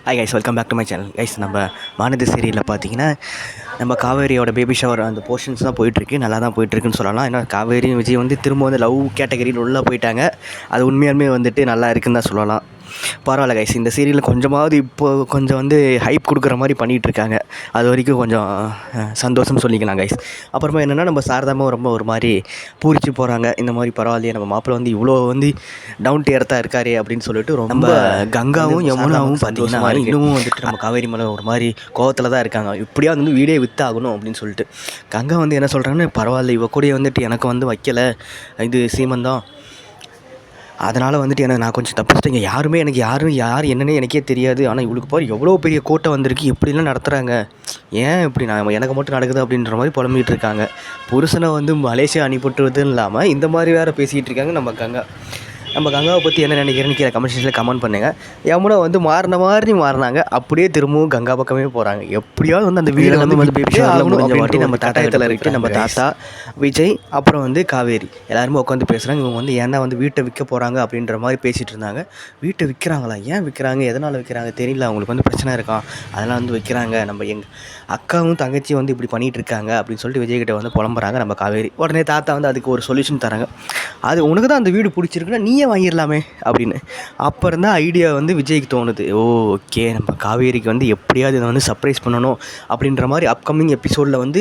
Hi guys, welcome back to my channel. Guys, நம்ம வானதி சீரியலில் பார்த்தீங்கன்னா நம்ம காவேரியோட பேபி ஷவர் அந்த போர்ஷன்ஸ் தான் போயிட்டுருக்கு. நல்லா தான் போயிட்டுருக்குன்னு சொல்லலாம். ஏன்னா காவேரி விஜய் வந்து திரும்ப வந்து லவ் கேட்டகரியில் உள்ளே போயிட்டாங்க. அது உண்மையாலுமே வந்துட்டு நல்லா இருக்குன்னு தான் சொல்லலாம். பரவாயில்ல கைஸ், இந்த சீரியலில் கொஞ்சமாவது இப்போது கொஞ்சம் வந்து ஹைப் கொடுக்குற மாதிரி பண்ணிகிட்ருக்காங்க. அது வரைக்கும் கொஞ்சம் சந்தோஷம்னு சொல்லிக்கலாம் கைஸ். அப்புறமா என்னென்னா, நம்ம சாரதாவும் ரொம்ப ஒரு மாதிரி பூரிச்சு போகிறாங்க. இந்த மாதிரி பரவாயில்லையே, நம்ம மாப்பிள்ளை வந்து இவ்வளோ வந்து டவுன் டு எர்த்தாக இருக்காரு அப்படின்னு சொல்லிட்டு ரொம்ப கங்காவும் யமுனாவும் பார்த்தீங்கன்னா இன்னமும் வந்துட்டு நம்ம காவேரி மேலே ஒரு மாதிரி கோவத்தில் தான் இருக்காங்க. இப்படியா வந்து வீடியோ விற்றாகணும் அப்படின்னு சொல்லிட்டு கங்கா வந்து என்ன சொல்கிறாங்கன்னு, பரவாயில்ல இவ கூட வந்துட்டு எனக்கு வந்து வைக்கலை, இது சீமந்தம், அதனால் வந்துட்டு நான் கொஞ்சம் தப்பிச்சிட்டேங்க. யாருமே எனக்கு யார் என்னன்னே எனக்கே தெரியாது. ஆனால் இவளுக்கு பாரு எவ்வளோ பெரிய கூட்டம் வந்திருக்கு, எப்படிலாம் நடத்துகிறாங்க, ஏன் இப்படி எனக்கு மட்டும் நடக்குது அப்படின்ற மாதிரி புலம்பிகிட்டு இருக்காங்க. புருஷனை வந்து மலேசியா அனுப்பிவிட்டுறதுன்னு இல்லாமல் இந்த மாதிரி வேறு பேசிக்கிட்டு இருக்காங்க நம்ம கங்கா. நம்ம கங்காவை பற்றி என்ன நினைக்கிறேன்னு கீழே கமெண்ட் செக்ஷனில் கமெண்ட் பண்ணுங்கள். யமுனா வந்து மாறினாங்க, அப்படியே திரும்பவும் கங்கா பக்கமே போகிறாங்க. எப்படியாவது வந்து அந்த வீடியோ வந்து பேபி ஷவரில் முடிஞ்ச வாட்டி நம்ம தாத்தாயத்தில் இருக்குது. நம்ம தாத்தா, விஜய், அப்புறம் வந்து காவேரி எல்லாருமே உட்காந்து பேசுகிறாங்க. இவங்க வந்து ஏன்னா வந்து வீட்டை விற்க போகிறாங்க அப்படின்ற மாதிரி பேசிகிட்டு இருந்தாங்க. வீட்டை விற்கிறாங்களா, ஏன் விற்கிறாங்க, எதனால் விற்கிறாங்க தெரியல, அவங்களுக்கு வந்து பிரச்சனை இருக்கான், அதெல்லாம் வந்து விற்கிறாங்க. நம்ம எங்கள் அக்காவும் தங்கச்சியும் வந்து இப்படி பண்ணிகிட்டு இருக்காங்க அப்படின்னு சொல்லிட்டு விஜய்கிட்ட வந்து புலம்புறாங்க நம்ம காவேரி. உடனே தாத்தா வந்து அதுக்கு ஒரு சொல்யூஷன் தராங்க. அது உனக்கு தான் அந்த வீடு பிடிச்சிருக்குன்னா நீயே வாங்கிடலாமே அப்படின்னு. அப்புறம் தான் ஐடியா வந்து விஜய்க்கு தோணுது. ஓகே, நம்ம காவேரிக்கு வந்து எப்படியாவது இதை வந்து சர்ப்ரைஸ் பண்ணணும் அப்படின்ற மாதிரி அப்கமிங் எபிசோடில் வந்து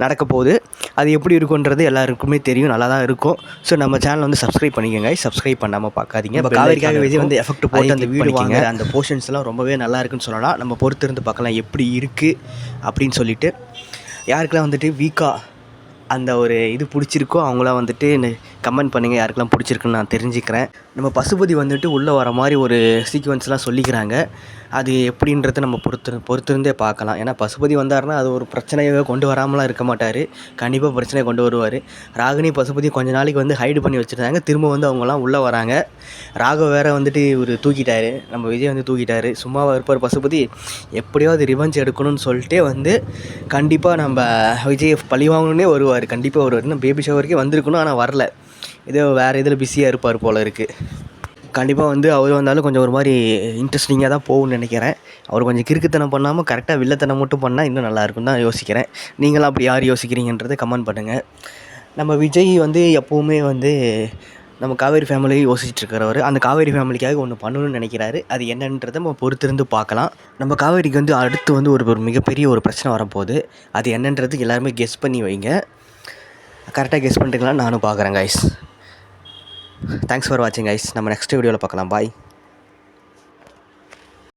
நடக்க போகுது. அது எப்படி இருக்குன்றது எல்லாருக்குமே தெரியும், நல்லா தான் இருக்கும். ஸோ நம்ம சேனல் வந்து சப்ஸ்கிரைப் பண்ணிக்கோங்க. சப்ஸ்கிரைப் பண்ணாமல் பார்க்காதீங்க. இப்போ காவேரிக்காக விஜய் வந்து எஃபெக்ட் போட்டு அந்த வீடு வாங்க, அந்த போர்ஷன்ஸ்லாம் ரொம்பவே நல்லா இருக்குன்னு சொல்லலாம். நம்ம பொறுத்திருந்து பார்க்கலாம் எப்படி இருக்குது அப்படின்னு சொல்லிட்டு. யாருக்கெல்லாம் வந்துட்டு வீக்காக அந்த ஒரு இது பிடிச்சிருக்கோ அவங்களாம் வந்துட்டு கமெண்ட் பண்ணுங்கள், யாருக்கெல்லாம் பிடிச்சிருக்குன்னு நான் தெரிஞ்சுக்கிறேன். நம்ம பசுபதி வந்துட்டு உள்ளே வர மாதிரி ஒரு சீக்வன்ஸ்லாம் சொல்லிக்கிறாங்க. அது எப்படின்றத நம்ம பொறுத்திருந்தே பார்க்கலாம். ஏன்னா பசுபதி வந்தார்னா அது ஒரு பிரச்சனையை கொண்டு வராமலாம் இருக்க மாட்டார், கண்டிப்பாக பிரச்சனையை கொண்டு வருவார். ராகினி பசுபதி கொஞ்ச நாளைக்கு வந்து ஹைடு பண்ணி வச்சுருந்தாங்க, திரும்ப வந்து அவங்களாம் உள்ளே வராங்க. ராகவ வேறு வந்துட்டு இவர் தூக்கிட்டார், நம்ம விஜய் வந்து தூக்கிட்டார். சும்மாவாக இருப்பார் பசுபதி, எப்படியாவது ரிவெஞ்ச் எடுக்கணும்னு சொல்லிட்டே வந்து கண்டிப்பாக நம்ம விஜய் பழி வாங்கணுன்னே வருவார், கண்டிப்பாக வருவார். இன்னும் பேபி ஷவருக்கே வந்திருக்கணும், ஆனால் வரல, ஏதோ வேறு இதில் பிஸியாக இருப்பார் போல் இருக்குது. கண்டிப்பாக வந்து அவர் வந்தாலும் கொஞ்சம் ஒரு மாதிரி இன்ட்ரெஸ்டிங்காக தான் போகும்னு நினைக்கிறேன். அவர் கொஞ்சம் கிறுக்குத்தனம் பண்ணாமல் கரெக்டாக வில்லத்தனம் மட்டும் பண்ணால் இன்னும் நல்லாயிருக்கும் தான் யோசிக்கிறேன். நீங்களாம் அப்படி யார் யோசிக்கிறீங்கன்றதை கமெண்ட் பண்ணுங்கள். நம்ம விஜய் வந்து எப்போவுமே வந்து நம்ம காவேரி ஃபேமிலியை யோசிச்சுட்ருக்கிறவர், அந்த காவேரி ஃபேமிலிக்காக ஒன்று பண்ணணும்னு நினைக்கிறாரு. அது என்னன்றதை நம்ம பொறுத்திருந்து பார்க்கலாம். நம்ம காவேரிக்கு வந்து அடுத்து வந்து ஒரு மிகப்பெரிய ஒரு பிரச்சனை வரப்போகுது. அது என்னன்றது எல்லாருமே கெஸ் பண்ணி வைங்க. கரெக்டாக கெஸ் பண்ணிட்டுங்களான்னு நானும் பார்க்குறேன் கைஸ். தேங்க்ஸ் ஃபார் வாட்சிங் கைஸ். நம்ம நெக்ஸ்ட் வீடியோவில் பார்க்கலாம். பாய்.